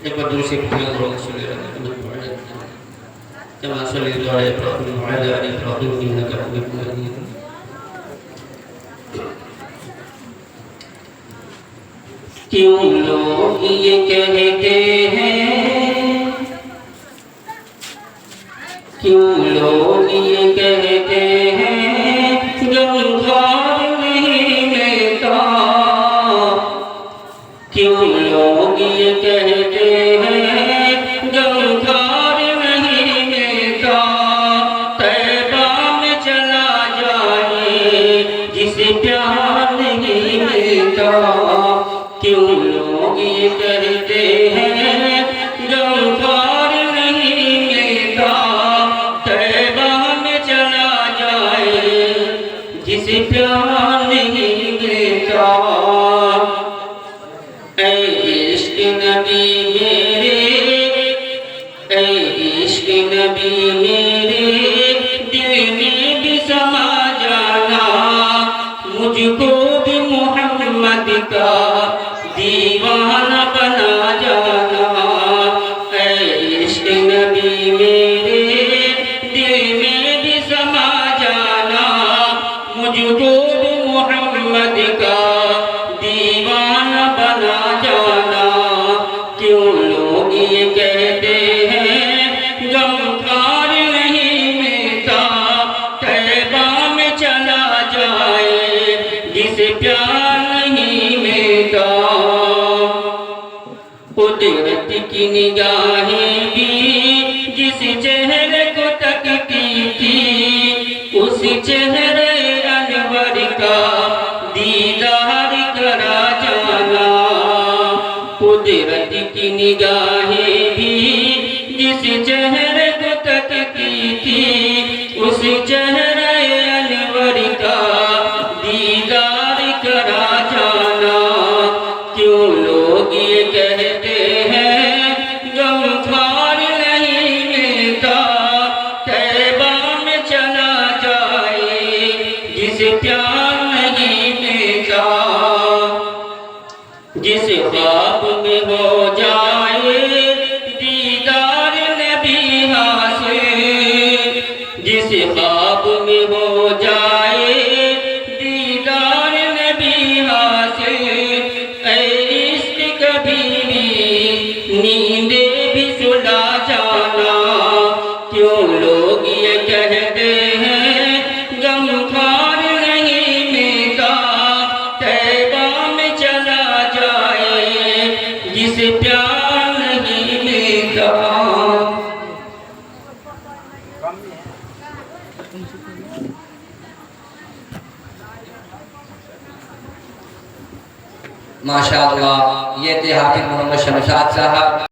ایک بار دوسری محمد رسول اللہ كما صليت على إبراهيم وعلى آل إبراهيم إنك حميد مجيد کیوں لوگ یہ کہتے ہیں کیوں لوگ یہ کہتے ہیں غمخوار نہیں لیتا کیوں لوگ یہ کہتے ہیں غمخوار نہیں لیتا طیبہ میں چلا جائے جسے پیار نہیں ملتا کیوں لوگ یہ کہتے ہیں غمخوار نہیں ملتا طیبہ میں چلا جائے جسے پیار نہیں ملتا اے عشق نبی میرے اے عشق نبی میرے دل میں بھی سما جانا مجھ کو بھی محمد کا دیوانہ بنا جانا اے عشق نبی میرے دل میں بھی سما جانا مجھ کو بھی محمد کا دیوانہ بنا جانا کیوں لوگ یہ کہتے ہیں غمخوار نہیں ملتا طیبہ میں چلا جائے جسے پیار نہیں ملتا قدرت کی نگاہیں بھی جس چہرے کو تکتی تھی اس چہرے انور کا دیدار کرا جانا قدرت کی نگاہیں بھی جس چہرے کو تکتی تھی اس چہرے انور کا دیدار کرا جانا کیوں لوگ یہ کہتے ہیں غمخوار نہیں ملتا طیبہ میں چلا جائے جسے پیار نہیں ملتا جس خواب میں ہو جائے دیدار نبی حاصل جس خواب میں ہو جائے دیدار نبی حاصل اے عشق کبھی بھی نیندے بھی سلا جانا کیوں لوگ یہ کہتے ہیں غمخوار نہیں ملتا طیبہ میں چلا جائے جسے پیار نہیں ملتا ماشاءاللہ یہ تھے حافظ محمد شمشاد صاحب